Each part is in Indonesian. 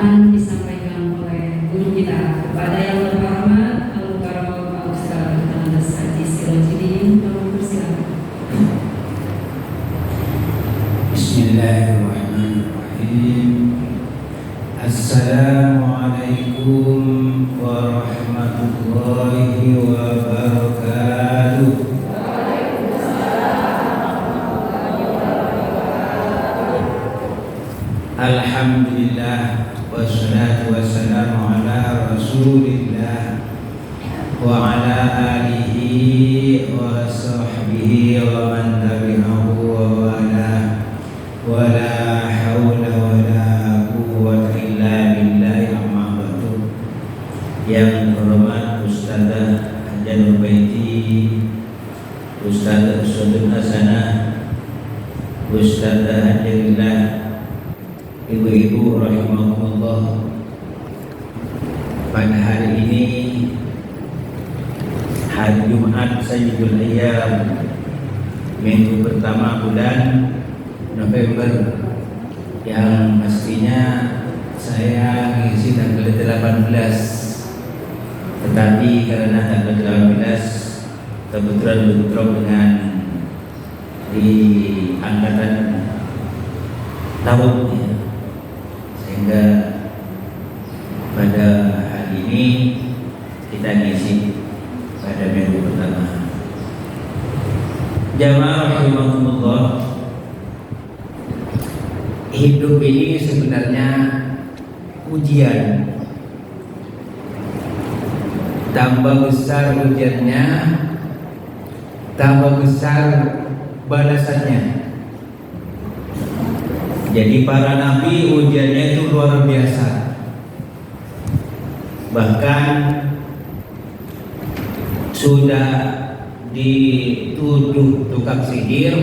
perkataan disampaikan oleh guru kita kepada yang terhormat Al-Mukarram Pak Ustaz Andes Haji Sirojudin. Tolong persilakan. Bismillahirrahmanirrahim. Assalamualaikum warahmatullahi wabarakatuh. Alhamdulillah wassalatu wassalamu ala Rasulillah wa ala alihi wa sahbihi wa man tabi'ahu wa wala wa la hawla wa la quwwata illa billahi amma ba'du. Yang terhormat Ustazah Hajanul Baiti, Ustazah Usudun Hasanah, Ustazah Hajarillah, ibu-ibu rahimahumullah, pada hari ini hari Jumat Sayyidul Ayyam, minggu pertama bulan November, yang pastinya saya ngisi tanggal 18, tetapi karena tanggal 18 kebetulan bentrok dengan di angkatan tahunnya, sehingga pada hari ini kita ngisi pada minggu pertama. Jamaah rahimakumullah, hidup ini sebenarnya ujian. Tambah besar ujiannya, tambah besar balasannya. Jadi para nabi ujiannya itu luar biasa. Bahkan sudah dituduh tukang sihir,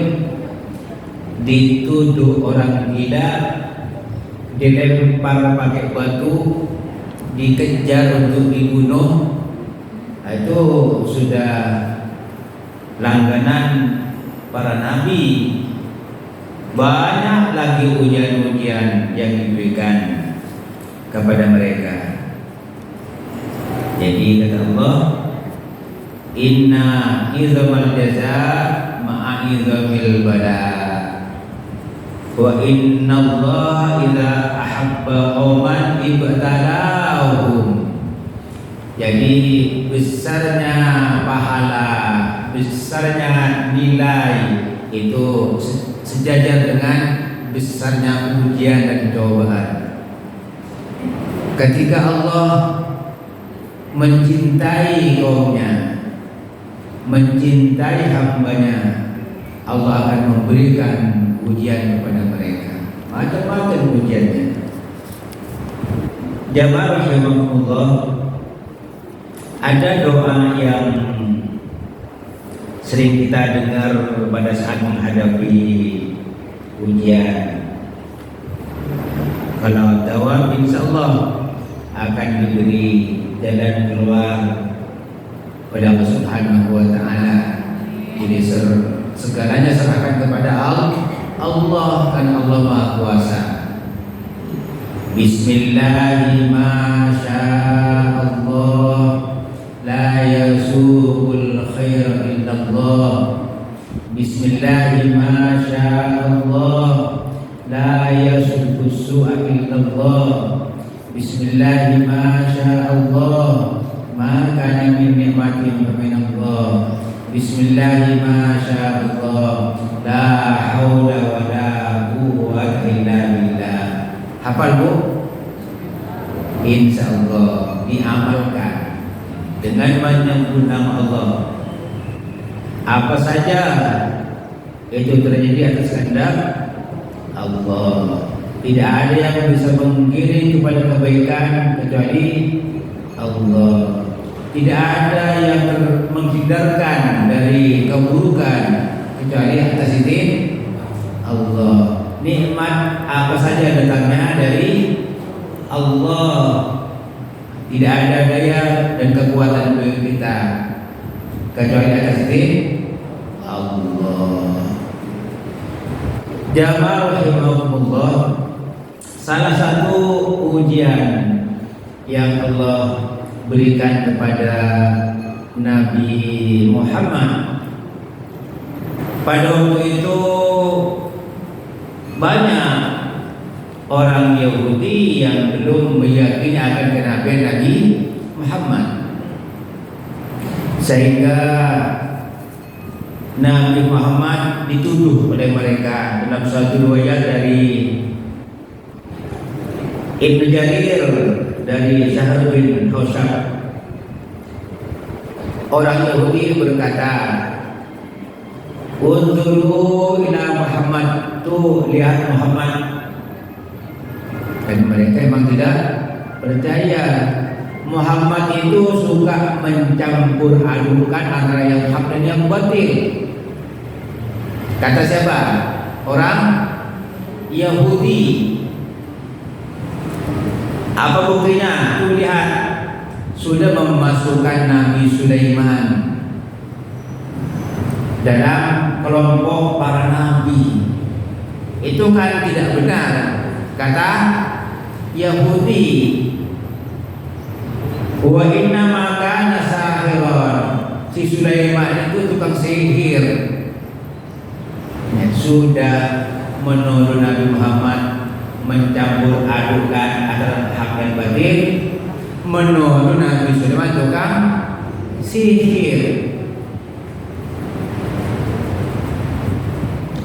dituduh orang gila, dilempar pakai batu, dikejar untuk dibunuh. Itu sudah langganan para nabi. Banyak lagi ujian-ujian yang diberikan kepada mereka. Jadi kata Allah, inna izamal jaza ma'a izamil bala, wa inna Allah idza ahabba qauman ibtalahum. Jadi besarnya pahala, besarnya nilai itu sejajar dengan besarnya ujian dan cobaan. Ketika Allah mencintai kaumnya, mencintai hambanya, Allah akan memberikan ujian kepada mereka, macam-macam ujiannya. Jamaah rahimakumullah, ada doa yang sering kita dengar pada saat menghadapi ujian. Kalau tawab, insya Allah akan diberi jalan keluar pada Allah Subhanahu wa Ta'ala. Jadi segalanya serahkan kepada Allah, karena Allah Maha Kuasa. Bismillahirrahmanirrahim. La yasuqul khaira illallah. Bismillahirrahmanirrahim. La yasuqus su'a illallah. Bismillahirrahmanirrahim. Ma kana min ni'matin fa min Allah. Bismillahirrahmanirrahim. La haula wa la quwwata illa billah. Hafal Bu? Insyaallah diamalkan dengan menyebut nama Allah. Apa saja itu terjadi atas kehendak Allah. Tidak ada yang bisa mengiring kepada kebaikan kecuali Allah. Tidak ada yang menghindarkan dari keburukan kecuali atas izin Allah. Nikmat apa saja datangnya dari Allah. Tidak ada daya dan kekuatan bagi kita kecuali atas izin Allah. Jamaah rahimahumullah, salah satu ujian yang Allah berikan kepada Nabi Muhammad pada waktu itu, banyak orang Yahudi yang belum meyakini akan kenabian Nabi Muhammad, sehingga Nabi Muhammad dituduh oleh mereka. Dalam satu riwayat dari Ibnu Jarir dari Syahr bin Hausyab, orang Yahudi berkata, "Unzuru ila Muhammad," tuh lihat Muhammad. Dan mereka memang tidak percaya. Muhammad itu suka mencampur adukan antara yang hak dan yang batil. Kata siapa? Orang Yahudi. Apa buktinya? Tuh lihat, sudah memasukkan Nabi Sulaiman dalam kelompok para nabi. Itu kan tidak benar, kata Yahudi. Wa inna ma kana sahiran, si Sulaiman itu tukang sihir. Ya, sudah menuduh Nabi Muhammad mencampur adukan antara hak dan batil, menuduh Nabi Sulaiman tukang sihir.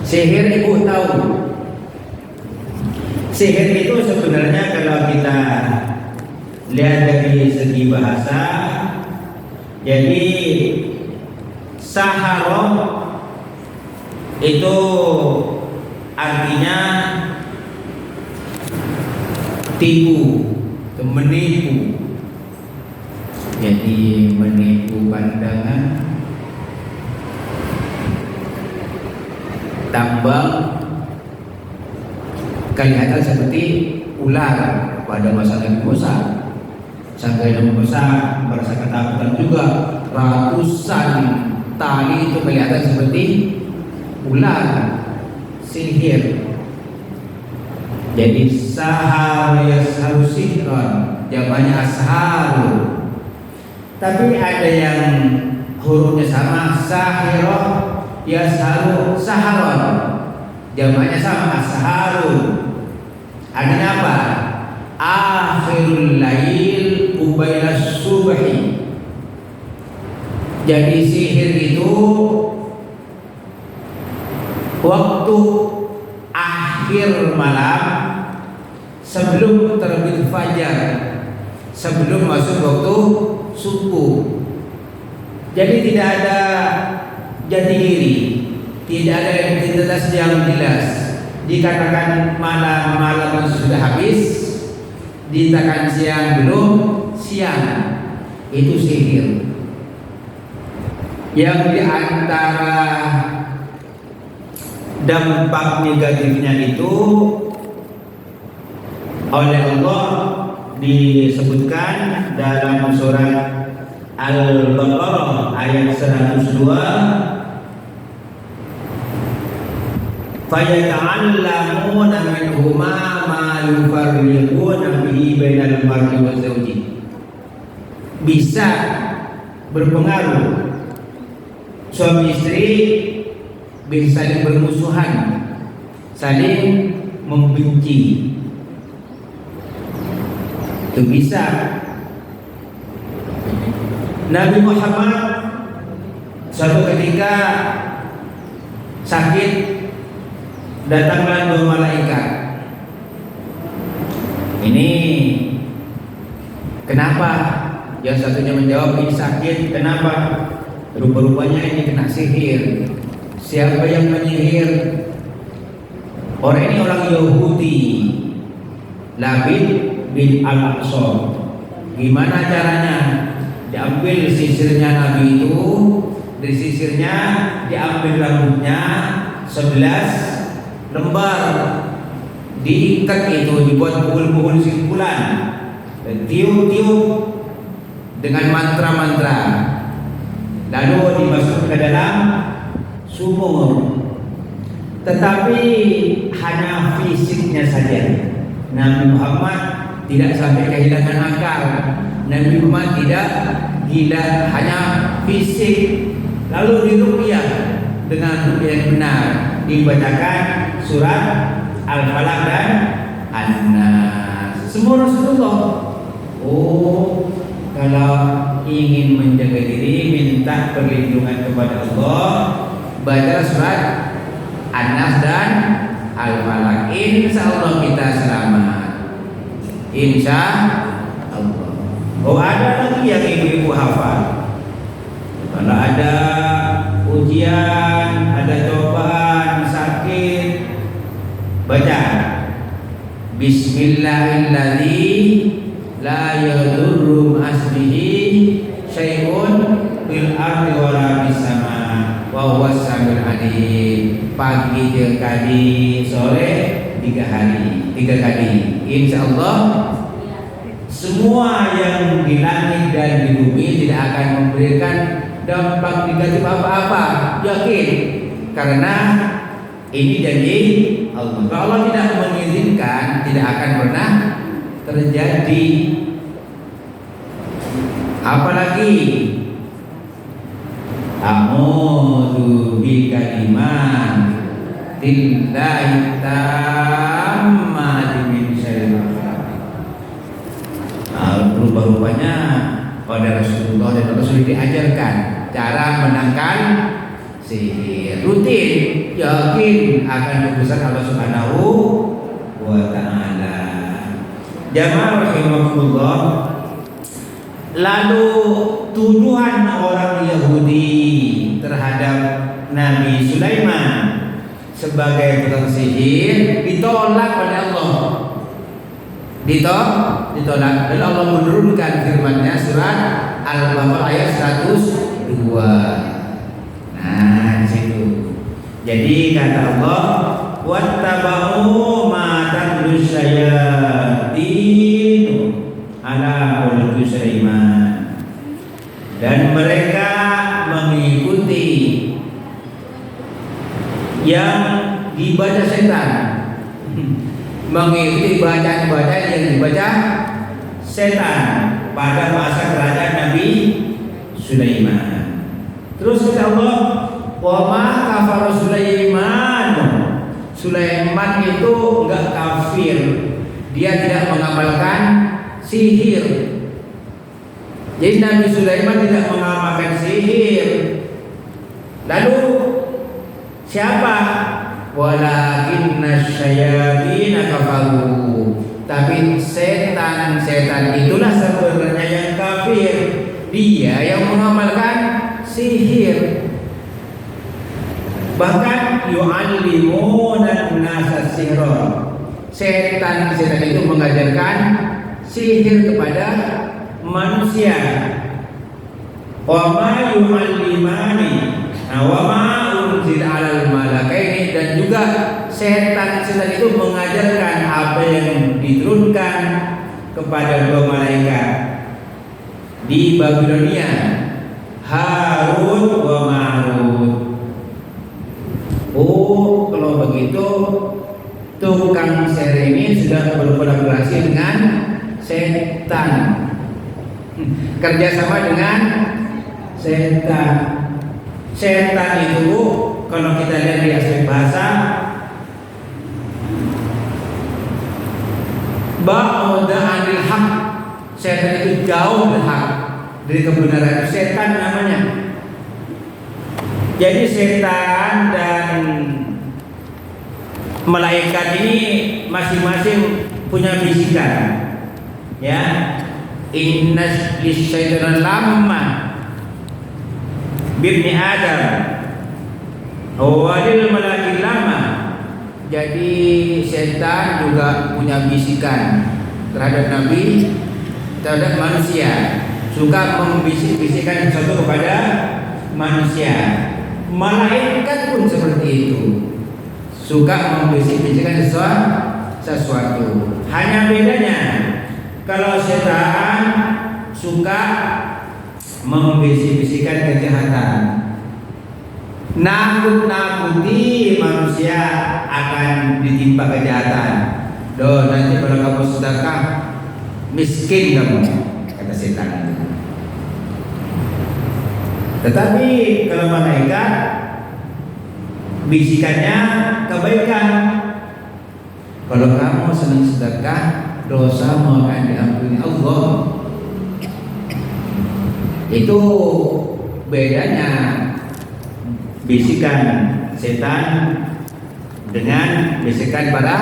Sihir ibu tahu, sihir itu sebenarnya kalau kita lihat dari segi bahasa, jadi sahara itu artinya tipu, menipu. Jadi menipu pandangan, tambang, kelihatan seperti ular pada masa Nabi Musa. Sampai Nabi Musa merasa ketakutan juga, ratusan tali itu kelihatan seperti ular, sihir. Jadi sahar yasharu sihran, jamannya asharu. Tapi ada yang hurufnya sama, sahirah yasharu saharon, jamannya sama, asharu. Artinya apa? Akhirul lail ubailas subhi. Jadi sihir itu waktu akhir malam sebelum terbit fajar, sebelum masuk waktu subuh. Jadi tidak ada jati diri, tidak ada identitas yang jelas. Dikatakan malam sudah habis, dikatakan siang belum siang. Itu sihir. Yang diantara dampak negatifnya itu oleh Allah disebutkan dalam surat Al-Baqarah ayat 102, fayata'allamuna minhuma ma yufarriquna bihi bainal mar'i wa zawji. Bisa berpengaruh, suami istri bisa saling bermusuhan, saling membenci. Itu bisa. Nabi Muhammad suatu ketika sakit, datanglah dua malaikat. Ini kenapa? Yang satunya menjawab, ini sakit. Kenapa? Rupa-rupanya ini kena sihir. Siapa yang menyihir? Orang ini orang Yahudi, Labid bin Al-Aqsa. Gimana caranya? Diambil sisirnya Nabi itu, dari sisirnya diambil rambutnya 11 lembar, diikat itu, dibuat pukul-pukul simpulan, tiup-tiup dengan mantra-mantra, lalu dimasukkan ke dalam sumur. Tetapi hanya fisiknya saja, Nabi Muhammad tidak sampai kehilangan akal. Nabi Muhammad tidak gila, hanya fisik. Lalu diruqyah dengan ruqyah yang benar, dibacakan surat Al-Falaq dan An-Nas. Semua Rasulullah. Oh, kalau ingin menjaga diri, minta perlindungan kepada Allah, baca surat An-Nas dan Al-Falaq. Insya Allah kita selamat. Insya Allah. Oh, ada lagi yang ibu-ibu hafal. Kalau ada ujian, ada cobaan, sakit, baca Bismillahilladzi la yadurru ma'asmihi syai'un fil ardi wa la fis sama wa huwas samiul alim. Pagi 3 kali, sore 3 kali. Insyaallah semua yang di langit dan di bumi tidak akan memberikan dampak negatif apa-apa, yakin, karena ini janji Allah. Kalau Allah tidak mengizinkan, tidak akan pernah terjadi. Apalagi a'udzu bikalimaatillahi tammati min syarri ma khalaq. Rupanya pada Rasulullah dan Rasul diajarkan cara menangkal sihir. Rutin, yakin akan keputusan Allah Subhanahu wa ta'ala. Jamaah rahimakumullah. Lalu tuduhan orang Yahudi terhadap Nabi Sulaiman sebagai tukang sihir ditolak oleh Allah. Ditolak. Lalu Allah menurunkan firman-Nya surat Al-Baqarah ayat 102. Nah, di situ. Jadi kata Allah, wattaba'u ma tatlu syayatin ala mulki Sulaiman. Dan mereka mengikuti yang dibaca setan, mengikuti bacaan-bacaan yang dibaca setan pada masa kerajaan Nabi Sulaiman. Terus kata Allah, wa ma kafara Sulaiman. Sulaiman itu enggak kafir, dia tidak mengamalkan sihir. Jadi Nabi Sulaiman tidak mengamalkan sihir. Lalu siapa? Walakinna syayatin kafaru. Tapi setan itulah sebenarnya yang kafir. Dia yang mengamalkan sihir. Bahkan yu'allimuna an-nasa sihra. Setan itu mengajarkan sihir kepada manusia. Wa ma yu'allimani wa ma unzila 'alal malakaini. Dan juga setan itu mengajarkan apa yang diturunkan kepada 2 malaikat di Babilonia, Harut wa Marut. Oh, kalau begitu tukang sihir ini sudah berkolaborasi dengan setan, kerjasama dengan setan. Setan itu kalau kita lihat di aspek bahasa, ba'uda anil haq. Setan itu jauh dari hak, dari kebenaran. Setan namanya. Jadi setan dan malaikat ini masing-masing punya bisikan. Ya, inna lisyaitana lamma bibni Adam walil malaki lama. Jadi setan juga punya bisikan terhadap Nabi, terhadap manusia. Suka membisik-bisikkan sesuatu kepada manusia. Malaikat pun seperti itu, suka membisik-bisikkan sesuatu. Hanya bedanya, kalau setan suka membisik-bisikkan kejahatan, nakut-nakuti manusia akan ditimpa kejahatan. Doh, nanti kalau kamu sedekah miskin kamu, kata setan. Tetapi kalau malaikat bisikannya kebaikan. Kalau kamu senang sedekah, dosamu akan diampuni Allah. Itu bedanya bisikan setan dengan bisikan para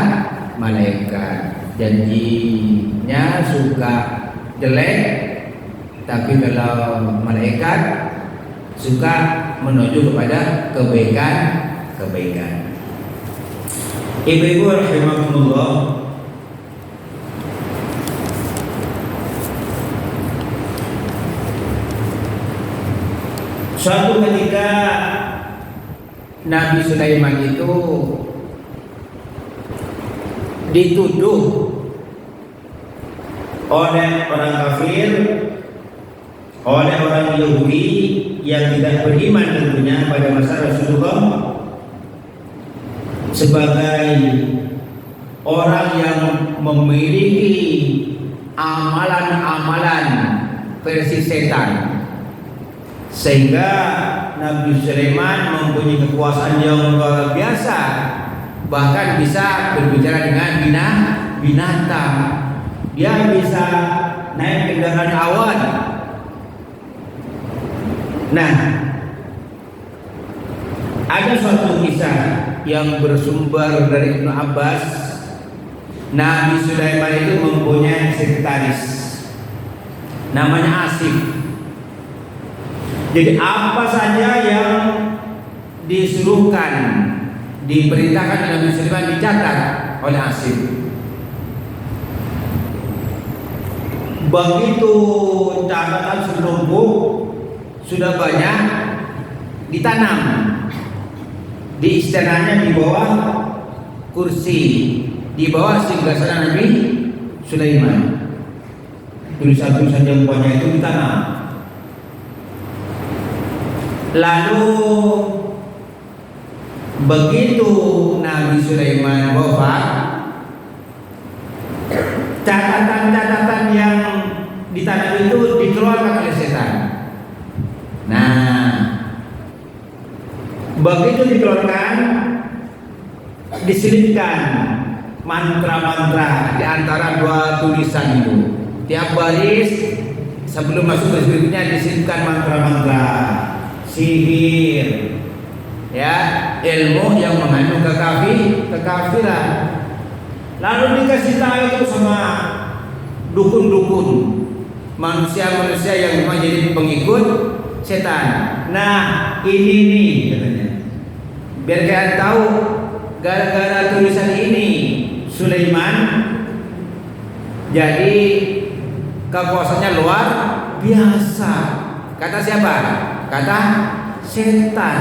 malaikat. Janjinya suka jelek, tapi kalau malaikat suka menuju kepada kebaikan. Ibu-ibu rahimakumullah, suatu ketika Nabi Sulaiman itu dituduh oleh orang kafir, oleh orang Yahudi yang tidak beriman tentunya pada masa Rasulullah, sebagai orang yang memiliki amalan-amalan versi setan, sehingga Nabi Sulaiman mempunyai kekuasaan yang luar biasa, bahkan bisa berbicara dengan binatang. Dia bisa naik kendaraan awan. Nah, ada suatu kisah yang bersumber dari Ibnu Abbas. Nabi Sulaiman itu mempunyai sekretaris namanya Asif. Jadi apa saja yang disuruhkan, diperintahkan Nabi Sulaiman dicatat oleh Asif. Begitu catatan senumpuk sudah banyak ditanam di istananya, di bawah kursi, di bawah singgasana Nabi Sulaiman. Tulisan-tulisan yang banyak itu ditanam. Lalu begitu Nabi Sulaiman wafat, catatan-catatan yang ditanam itu dikeluarkan oleh setan. Nah, begitu dikeluarkan, diselipkan mantra-mantra di antara dua tulisan itu. Tiap baris sebelum masuk baris berikutnya diselipkan mantra-mantra, sihir, ya, ilmu yang mengandung kekafiran. Lalu dikasih tahu itu sama dukun-dukun, manusia-manusia yang memang jadi pengikut setan. Nah, ini nih katanya, biar kalian tahu, gara-gara tulisan ini Sulaiman jadi kekuasaannya luar biasa. Kata siapa? Kata setan.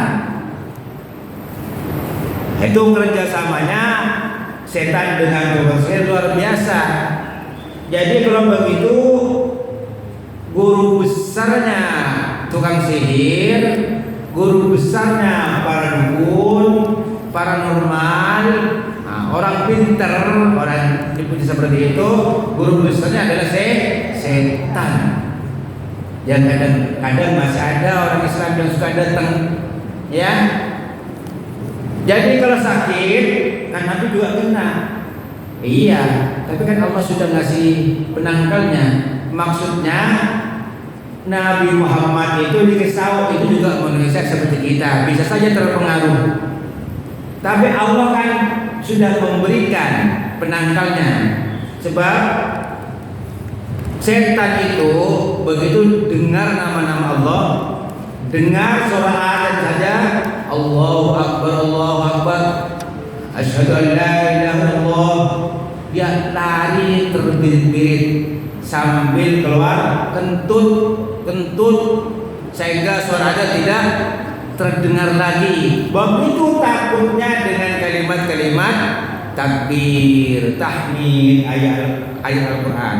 Itu kerjasamanya setan dengan kekuasaan luar biasa. Jadi kalau begitu, guru besarnya tukang sihir, guru besarnya para dukun, paranormal, orang pintar, orang dipuji seperti itu, guru besarnya adalah setan. Yang kadang masih ada orang Islam yang suka datang, ya. Jadi kalau sakit, kan Nabi juga kena. Iya, tapi kan Allah sudah ngasih penangkalnya. Maksudnya Nabi Muhammad itu dikisah itu juga manusia seperti kita, bisa saja terpengaruh. Tapi Allah kan sudah memberikan penangkalnya. Sebab setan itu begitu dengar nama-nama Allah, dengar suara azan saja, Allahu Akbar, asyhadu an la ilaha illallah, dia lari terbirit-birit sambil keluar kentut sehingga suara azan tidak terdengar lagi. Begitu takutnya dengan kalimat-kalimat takbir, tahmid, ayat Al-Quran.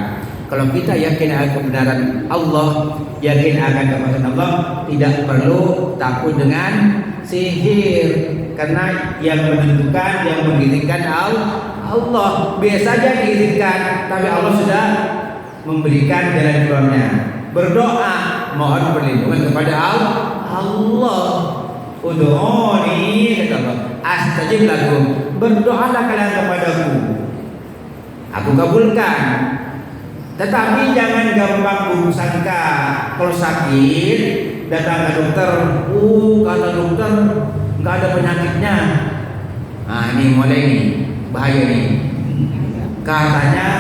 Kalau kita yakin akan kebenaran Allah, yakin akan kekuasaan Allah, tidak perlu takut dengan sihir. karena yang menentukan, yang mengizinkan Allah. Biasa saja diizinkan, tapi Allah sudah memberikan jalan keluarnya. Berdoa, mohon perlindungan kepada Allah. Ud'uni, kata Allah, astajib lakum. Berdoalah kalian kepadaku, aku kabulkan. Tetapi jangan gampang buruk sangka. Kalau sakit datang ke dokter, kata dokter nggak ada penyakitnya. Nah ini mulai nih bahaya nih. Katanya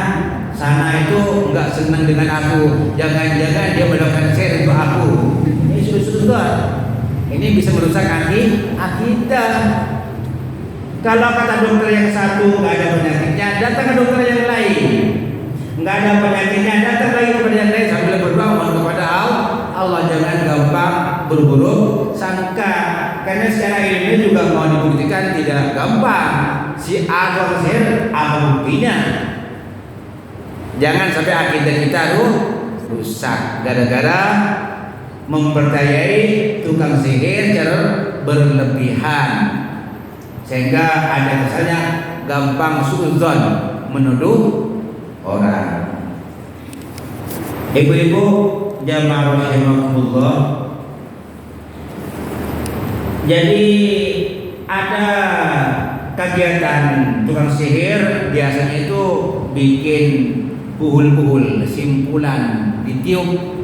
sana itu nggak senang dengan aku. Jangan-jangan dia melakukan share untuk aku. Ini sudah. Ini bisa merusak akidah. Kalau kata dokter yang satu nggak ada penyakitnya, datang ke dokter yang lain. Nggak ada penyakitnya, datang lagi kepada yang lain sambil berdoa mohon kepada Allah. Jangan gampang berburuk sangka, karena secara ilmiah juga mau dibuktikan tidak gampang. Si A konser apa buktinya? Jangan sampai akidah kita rusak gara-gara mempercayai tukang sihir cara berlebihan, sehingga ada kesannya gampang suudzon, menuduh orang. Ibu-ibu jamaah rahimakumullah. Jadi ada kegiatan tukang sihir biasanya itu bikin puhul-puhul, simpulan ditiup.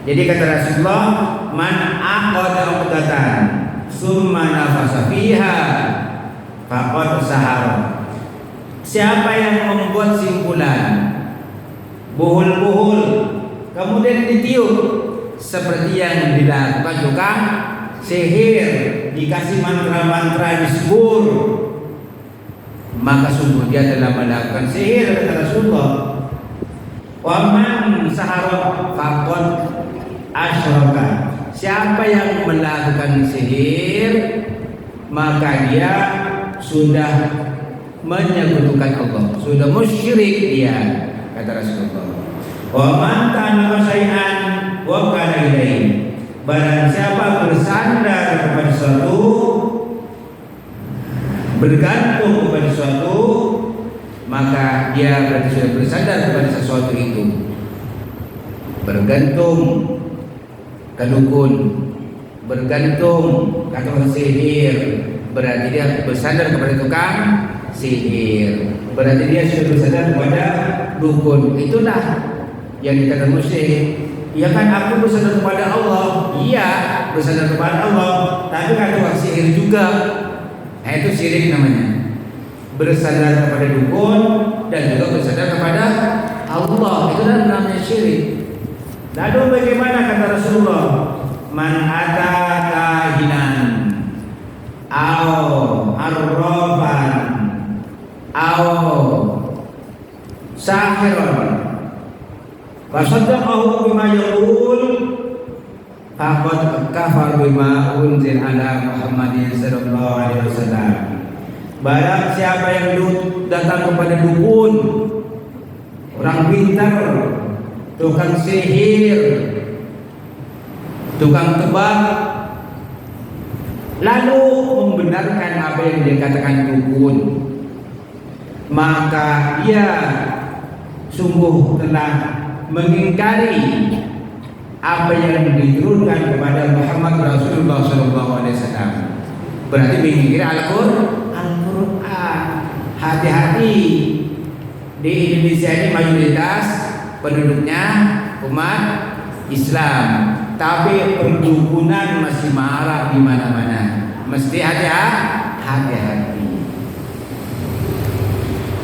Jadi kata Rasulullah, man aqada uqdatan summa nafasa fiha faqad sahara. Siapa yang membuat simpulan buhul-buhul kemudian ditiup seperti yang dilakukan tukang sihir, dikasih mantra-mantra disebur, maka sungguh dia telah melakukan sihir, kata Rasulullah. Wa man sahara faqad asyraka. Siapa yang melakukan sihir maka dia sudah menyekutukan Allah, sudah musyrik dia, kata Rasulullah. Wa man kana syai'an wa kana ilaihi. Barang siapa bersandar kepada suatu, bergantung kepada suatu, maka dia berarti sudah bersandar kepada sesuatu itu. Bergantung ke dukun, bergantung ke tukang sihir, berarti dia bersandar kepada tukang sihir, berarti dia sudah bersandar kepada dukun. Itulah yang dikatakan musyrik. Ya kan aku bersandar kepada Allah. Iya, bersandar kepada Allah, tapi kan tukang sihir juga. Nah, itu syirik namanya. Bersandar kepada dukun dan juga bersandar kepada Allah, itu namanya syirik. Lalu bagaimana kata Rasulullah? Man ata kahinan au arrafan au sahiran fasaddaqahu bima yaqul faqad kafar bima unzil ala Muhammadin sallallahu alaihi wasallam. Barang siapa yang datang kepada dukun, orang pintar, tukang sihir, tukang tebak, lalu membenarkan apa yang dikatakan dukun, maka dia sungguh telah mengingkari apa yang diturunkan kepada Muhammad Rasulullah SAW. Berarti mengingkari Al-Quran. Hati-hati, di Indonesia ini mayoritas penduduknya umat Islam, tapi perdukunan masih marak di mana-mana. Mesti hati-hati.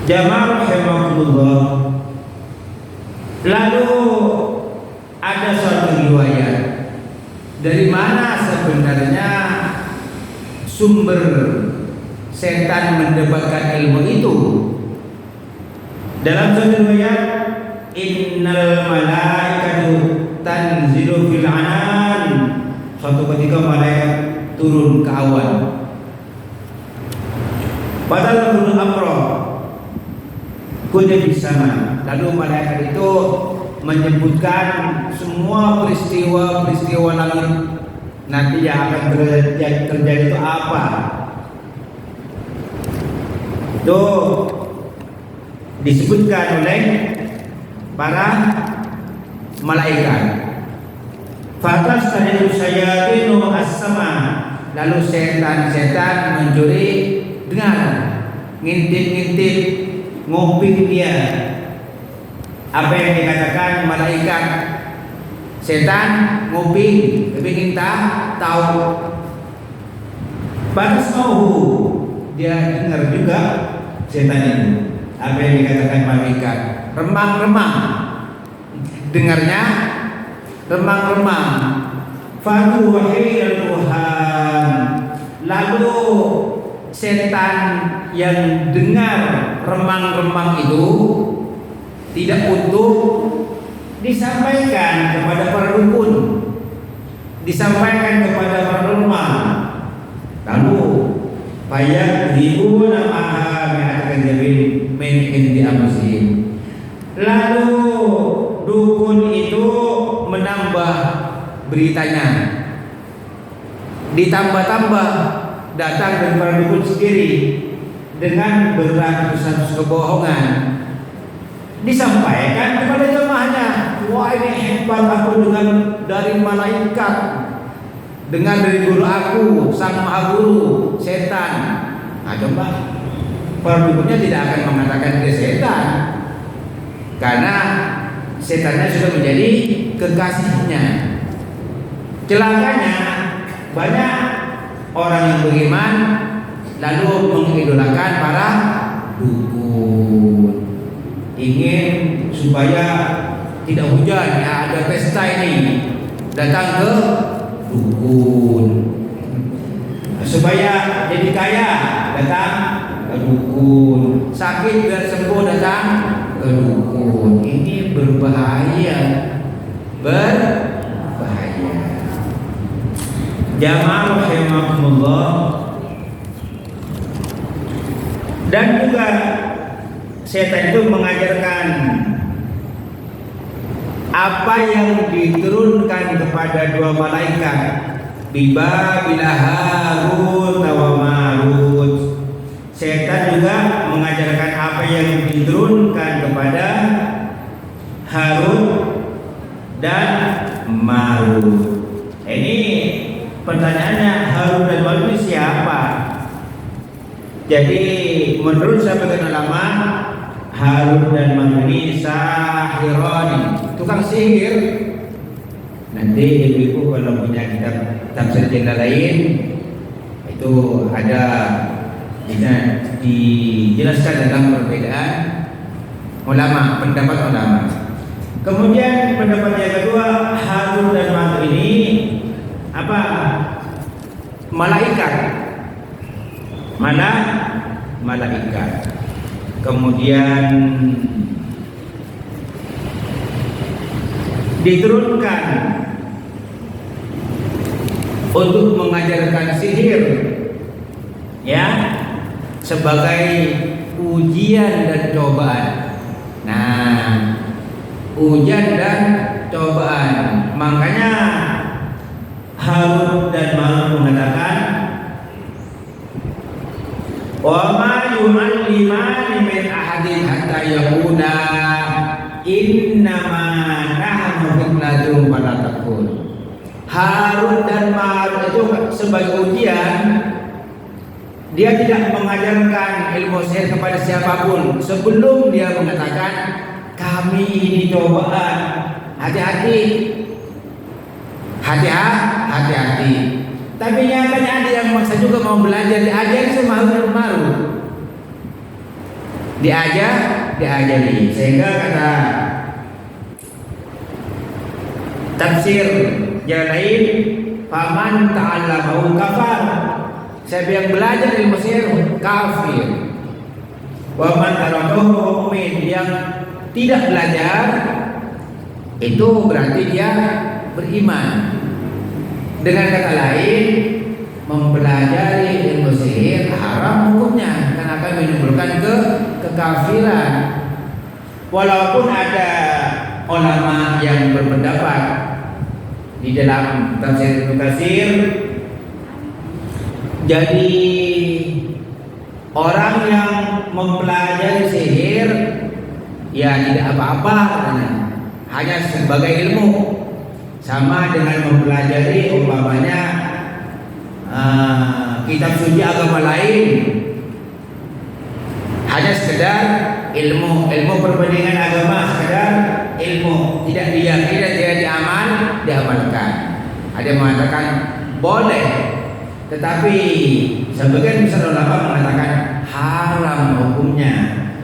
Jamaah rahimakumullah. Lalu ada suatu riwayat, dari mana sebenarnya sumber setan mendapatkan ilmu itu? Dalam suatu riwayat, innal malaikatu tanzilu fil anan. Suatu ketika malaikat turun ke awan. Padahal turun amroh kuda di sana. Lalu malaikat itu menyebutkan semua peristiwa langit nanti yang akan terjadi itu apa. itu disebutkan oleh para malaikat. Fatastanilu syayatinu as-sama, lalu setan-setan mencuri dengar, ngintip-ngintip, nguping dia apa yang dikatakan malaikat. Setan nguping, ingin tahu. Fatasma'uhu, dia dengar juga setan itu apa yang dikatakan malaikat. Remang-remang, dengarnya remang-remang. Fatuhil Tuhan, lalu setan yang dengar remang-remang itu tidak utuh disampaikan kepada para dukun, disampaikan kepada para ulama. Lalu fayakdzibuna ma'a mi'atan jabin min indi anfusihim. Lalu dukun itu menambah beritanya, ditambah-tambah, datang dari para dukun sendiri dengan beratus-ratus kebohongan, disampaikan kepada jemaahnya. Wah, ini hebat aku dengan dari malaikat, dengan dari guru aku, sang maha guru, setan. Nah, coba para dukunnya tidak akan mengatakan dia setan, karena setannya sudah menjadi kekasihnya. Celakanya banyak orang yang beriman lalu mengidolakan para dukun, ingin supaya tidak hujan, ya ada pesta ini, datang ke dukun. Supaya jadi kaya, datang ke dukun. Sakit biar sembuh, datang ke dukun. Ini berbahaya, berbahaya. Jamaah rahimakumullah. Dan juga setan itu mengajarkan apa yang diturunkan kepada dua malaikat, Babil Harut wa Marut. Setan juga mengajarkan apa yang diturunkan kepada Harut dan Marut. Ini pertanyaannya, Harut dan Marut ini siapa? Jadi menurut sebagian ulama, Harut dan Marut ini sahirani, tukang sihir. Nanti ibu-ibu kalau punya kitab tafsir yang lain itu ada dijelaskan tentang perbedaan ulama, pendapat ulama. Kemudian pendapat yang kedua, Harut dan Marut ini apa? Malaikat. Malaikat. Kemudian diturunkan untuk mengajarkan sihir, ya, sebagai ujian dan cobaan. Nah, ujian dan cobaan. Makanya Harut dan Marut mengatakan, wa ma yu'allimani min ahadin hatta yaqula innama nahnu fitnatun fala takfur. Harut dan Marut itu sebagai ujian. Dia tidak mengajarkan ilmu sihir kepada siapapun sebelum dia mengatakan kami ini cobaan. Hati-hati. Hati-hati. Tapi nyatanya ada yang maksa juga mau belajar, diajar sama Harut dan Marut. Diajari. Sehingga kata tafsir yang lain, faman ta'allamahu kafar. Siapa yang belajar ilmu sihir kafir. Wa man tarakahu mu'min, yang tidak belajar itu berarti dia beriman. Dengan kata lain, mempelajari ilmu sihir haram hukumnya, karena akan menimbulkan kekafiran. Walaupun ada ulama yang berpendapat di dalam tafsir Ibnu Katsir, jadi orang yang mempelajari sihir ya tidak apa-apa katanya, hanya sebagai ilmu, sama dengan mempelajari umpamanya kitab suci agama lain, hanya sekedar ilmu perbandingan agama, sekedar ilmu, tidak diyakini dan tidak diamalkan. Ada yang mengatakan boleh, tetapi sebagian besar ulama mengatakan haram hukumnya,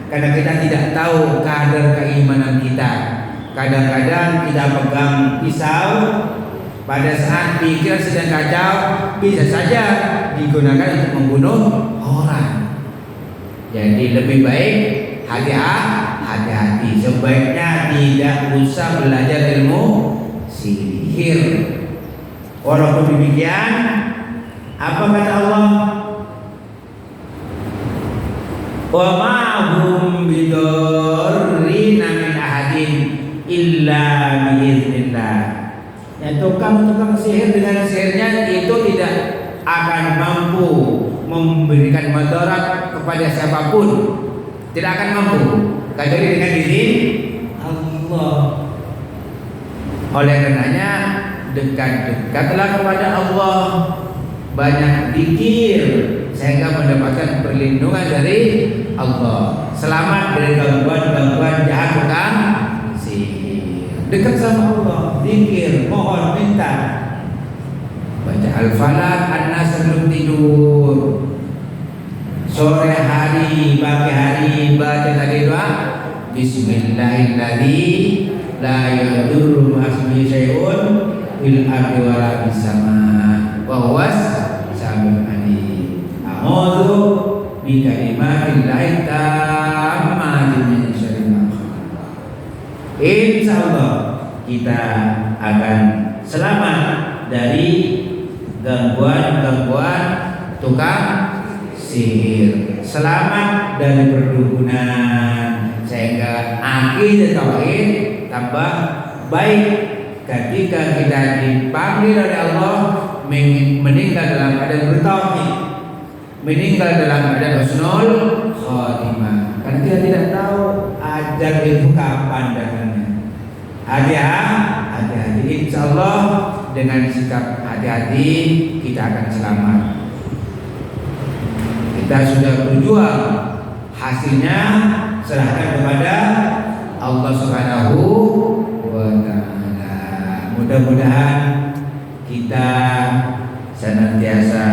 karena kita tidak tahu kadar keimanan kita. Kadang-kadang kita pegang pisau, pada saat pikiran sedang kacau bisa saja digunakan untuk membunuh orang. Jadi lebih baik hati-hati. Sebaiknya tidak usah belajar ilmu sihir. Walaupun demikian, apa kata Allah? Wa ma hum bidarrina min ahadin illa biiznillah. Ya, tukang sihir dengan sihirnya itu tidak akan mampu memberikan madarat kepada siapapun, tidak akan mampu kecuali dengan izin Allah. Oleh karenanya dekat-dekatlah kepada Allah, banyak zikir sehingga mendapatkan perlindungan dari Allah, selamat dari gangguan-gangguan jahat tukang sihir. Dekat sama Allah, zikir, mohon, minta, baca Al-Falaq, An-Nas sebelum tidur, sore hari, pagi hari baca tadi doa Bismillahirrahmanirrahim, la yadurru ma'asmihi syai'un fil ardi wa la fis sama' wa huwas samiul alim. A'udzu bi kalimatillahi tammati min syarri ma khalaq. Insyaallah kita akan selamat dari gangguan-gangguan tukang sihir, selamat dari perdukunan, sehingga akidah tauhid tambah baik. Ketika kita dipanggil oleh Allah meninggal dalam keadaan bertauhid, meninggal dalam keadaan husnul khotimah, karena kita tidak tahu ajal itu kapan datangnya. Hati-hati, insyaallah dengan sikap hati-hati kita akan selamat. Kita sudah berjuang, hasilnya serahkan kepada Allah Subhanahu wa ta'ala. Mudah-mudahan kita senantiasa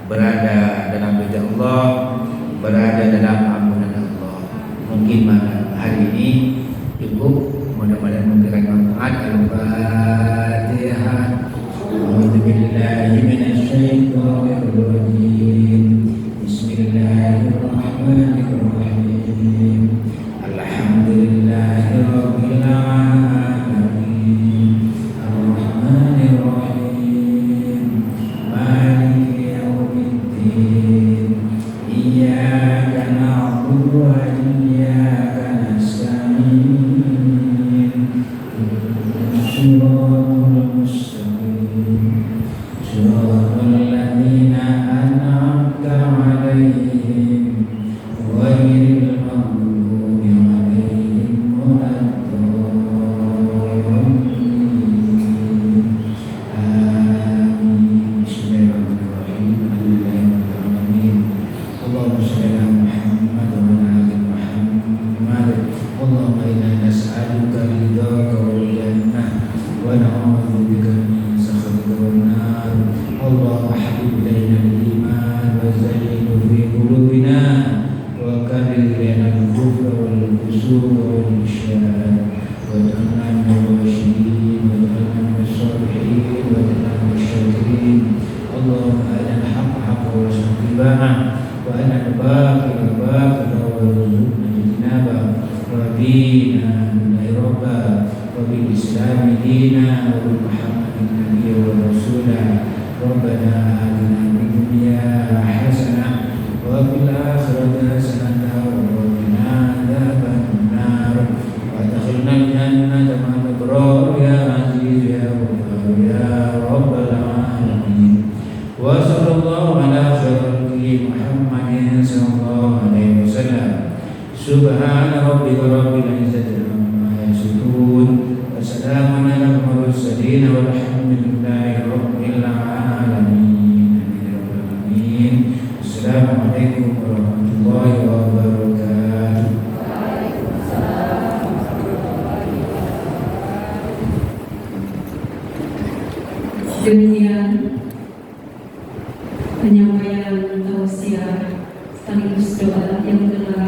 berada dalam ridha Allah, berada dalam ampunan Allah. Mungkin malam hari ini cukup, mudah-mudahan memberikan manfaat. Al-Fatihah. A'udzu billahi minasyaitonir rajim. Bismillahirrahmanirrahim. Alhamdulillahirabbil alamin. Ar-Rahmanir Rahim. Maliki yaumiddin. Iyyaka na'budu wa iyyaka nasta'in. Shiratal mustaqim. Shiratal ladzina an'amta 'alaihim ghairil maghdubi 'alaihim waladdallin. Amin. Bismillahirrahmanirrahim. Alhamdulillahirabbil alamin. Allahumma shalli ala Muhammad wa ala ali Muhammad. Allahumma inna nas'aluka ridhaka wal jannah wa na'udzu bika min sakhatika wan nar. Allahumma habib ilaina al-iman wa zayyinhu fi qulubina wa karrih ilaina al-kufra wal fusuq wal isyan waj'alna minal rasyidin waj'alna minas shalihin waj'alna minasy syakirin. Allahumma arina al-haqqa haqqan warzuqna ittiba'ah wa arina al-batila batilan warzuqna ijtinabah. Rabbina billahi rabba wa bil islami dina wa bi Muhammadin nabiyyan wa rasula. Rabbana atina fid dunya hasanah wa fil akhirati hasanah wa qina adzabannar wa adkhilna al-jannata ma'al abrar ya aziz ya ghaffar ya rabbal alamin. Wa sallallahu ala khairil Muhammadin sallallahu alaihi wasallam. Assalamualaikum warahmatullahi wabarakatuh. Demikian penyampaian tausiah sekaligus doa yang telah